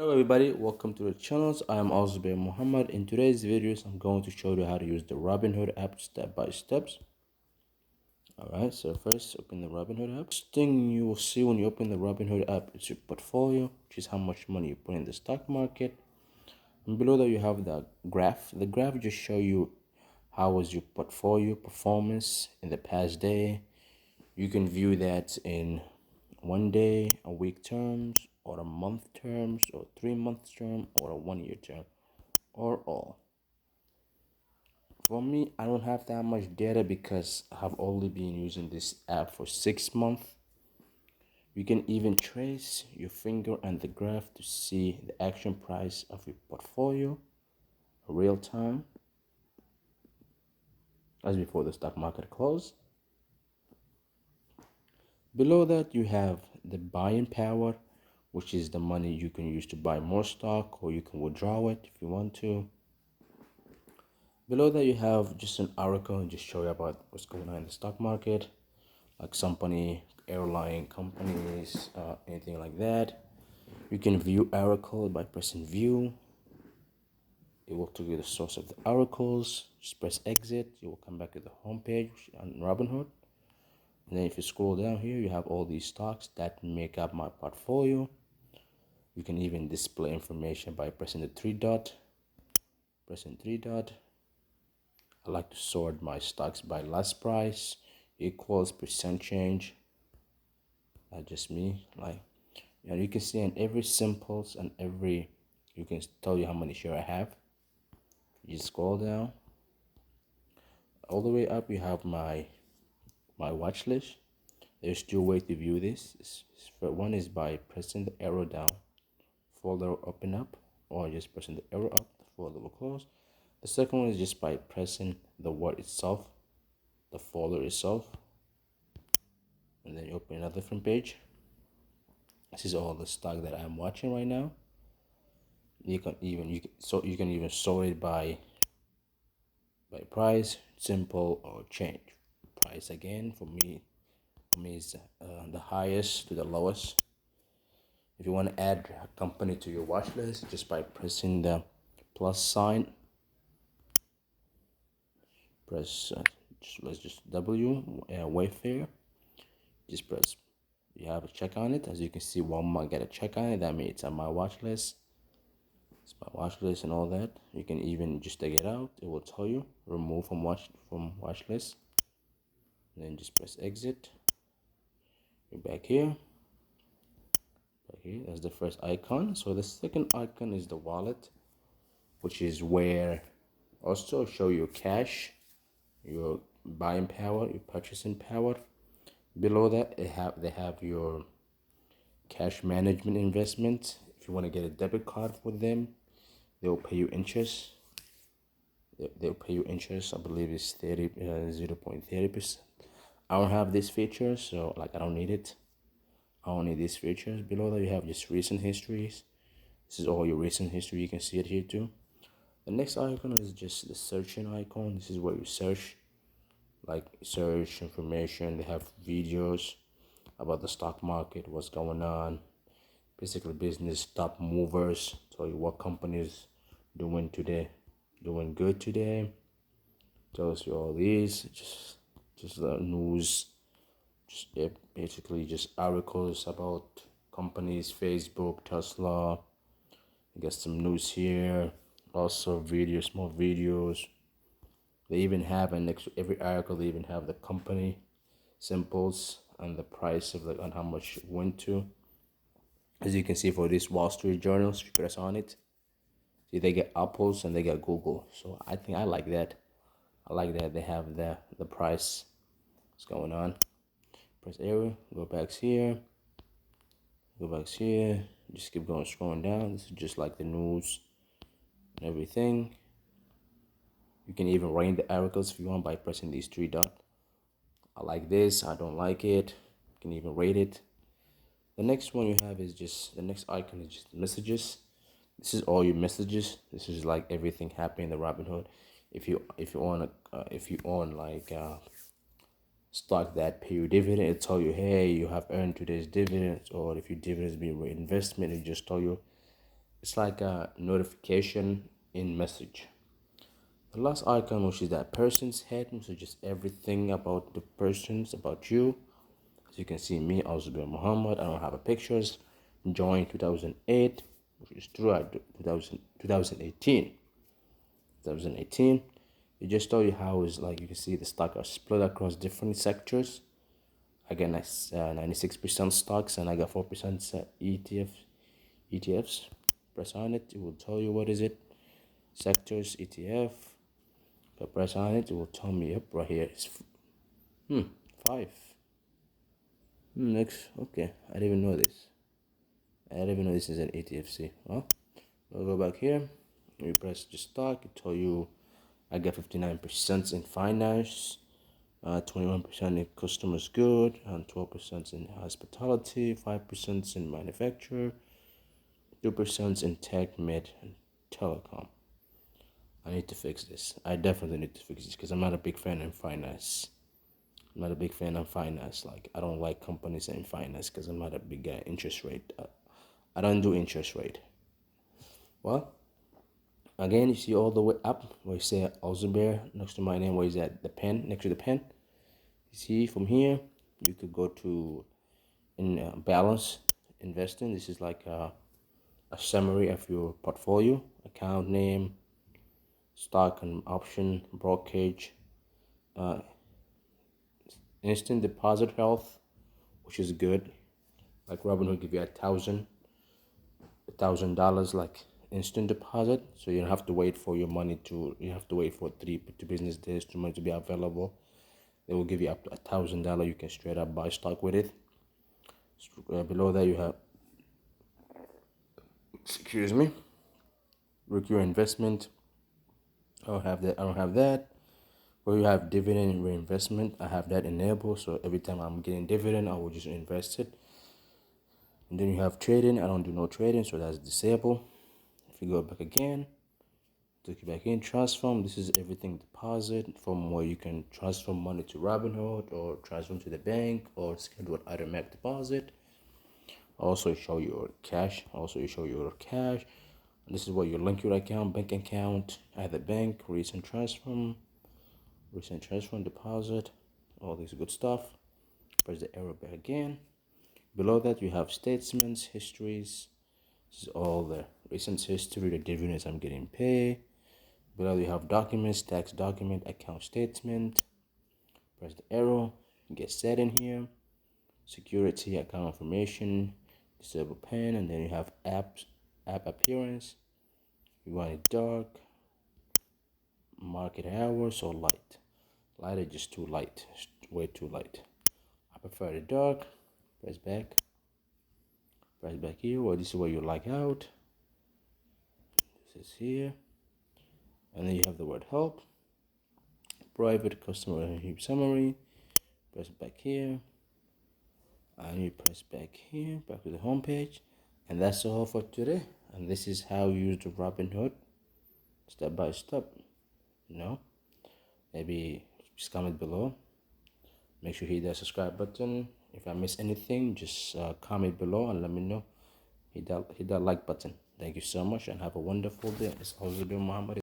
Hello everybody, welcome to the channels. I am Elzebeir Mohamed. In today's videos, I'm going to show you how to use the Robinhood app step by steps. Alright, so first open the Robinhood app. First thing you will see when you open the Robinhood app is your portfolio, which is how much money you put in the stock market. And below that you have the graph. The graph just show you how was your portfolio performance in the past day. You can view that in 1 day, a week terms, or a month terms, or 3 month term, or a 1 year term, or all. For me, I don't have that much data because I have only been using this app for 6 months. You can even trace your finger and the graph to see the action price of your portfolio real time as before the stock market closed. Below that, you have the buying power, which is the money you can use to buy more stock, or you can withdraw it if you want to. Below that, you have just an article just show you about what's going on in the stock market, like company, airline companies, anything like that. You can view article by pressing view. It will tell you the source of the articles. Just press exit. You will come back to the home page on Robinhood. And then if you scroll down here, you have all these stocks that make up my portfolio. You can even display information by pressing the three dot. Pressing three dot. I like to sort my stocks by last price equals percent change. That's just me. Like, you can see in every symbols and every, you can tell you how many share I have. You scroll down all the way up. You have my watch list. There's two ways to view this. One is by pressing the arrow down, folder open up, or just pressing the arrow up, the folder will close. The second one is just by pressing the word itself, the folder itself, and then you open another different page. This is all the stock that I'm watching right now. You can even sort it by price, simple, or change. Price again for me is the highest to the lowest. If you want to add a company to your watch list, just by pressing the plus sign, press let's just W Wayfair. Just press. You have a check on it. As you can see, Walmart got a check on it. That means it's on my watch list. It's my watch list and all that. You can even just take it out. It will tell you remove from watch list. And then just press exit. You're back here. Back here. That's the first icon. So the second icon is the wallet, which is where also show your cash, your buying power, your purchasing power. Below that, they have your cash management investment. If you want to get a debit card with them, they'll pay you interest. They'll pay you interest. I believe it's 0.30%. I don't have this feature, so like I don't need it. I don't need these features. Below that, you have just recent histories. This is all your recent history. You can see it here too. The next icon is just the searching icon. This is where you search, like search information. They have videos about the stock market, what's going on, basically business top movers. Tell you what companies doing today, doing good today. Tells you all these, just the news, just basically just articles about companies, Facebook, Tesla. I got some news here. Also videos, more videos. They even have, and next to every article, they even have the company symbols and the price of on how much it went to. As you can see for this Wall Street Journals, if you press on it, see they get Apples and they get Google. So I think I like that. I like that they have the price. What's going on? Press arrow, go back here, go back here. Just keep going, scrolling down. This is just like the news and everything. You can even rank the articles if you want by pressing these three dots. I like this, I don't like it. You can even rate it. The next one you have is just, the next icon is just messages. This is all your messages. This is like everything happening in the Robinhood. If you own like stock that pay you dividend, it tell you, hey, you have earned today's dividends. Or if your dividends be reinvestment, it just tell you It's like a notification in message. The last icon, which is that person's head, which is just everything about the persons, about you. As you can see, me, Elzebeir Mohamed. I don't have a pictures. Joined 2008, which is true. I do 2018. 2018. It just show you how is like you can see the stock are split across different sectors. I got 96% stocks and I got 4% ETFs. Press on it, it will tell you what is it. Sectors ETF. If I press on it, it will tell me up right here. It's 5. Next, okay. I didn't even know this. I didn't even know this is an ETFC. Well, we'll go back here. You press the stock. It tell you I got 59% in finance, 21% in customers good, and 12% in hospitality, 5% in manufacture, 2% in tech, med, and telecom. I need to fix this. I definitely need to fix this because I'm not a big fan in finance. I'm not a big fan of finance. Like, I don't like companies in finance because I'm not a big guy. Interest rate. I don't do interest rate. Well, again, you see all the way up where you say Elzebeir next to my name. Where is that? The pen, next to the pen. You see from here, you could go to balance investing. This is like a summary of your portfolio, account name, stock and option, brokerage, instant deposit health, which is good. Like Robinhood give you $1,000 like instant deposit, so you don't have to wait for your money to. You have to wait for 3 business days for money to be available. They will give you up to $1,000. You can straight up buy stock with it. Below that you have, excuse me, recurring investment. I don't have that. I don't have that. Where you have dividend reinvestment, I have that enabled. So every time I'm getting dividend, I will just invest it. And then you have trading. I don't do no trading, so that's disabled. If you go back again, take you back in, transform. This is everything deposit from where you can transfer money to Robinhood or transfer to the bank or schedule automatic deposit. Also show your cash. This is where you link your account, bank account, at the bank, recent transfer, deposit, all this good stuff. Press the arrow back again. Below that you have statements, histories. This is all the recent history, the dividends I'm getting paid. Below you have documents, tax document, account statement. Press the arrow, get set in here. Security, account information, disable pen, and then you have app appearance. You want it dark, market hours, or light. Light is just too light, way too light. I prefer it dark. Press back here, or this is where you like out. This is here, and then you have the word help, private customer summary. Press back here, and you press back here, back to the home page, and that's all for today. And this is how you use the Robinhood step by step. Maybe just comment below. Make sure you hit that subscribe button. If I miss anything, just comment below and let me know. Hit that like button. Thank you so much and have a wonderful day. It's Elzebeir Mohamed.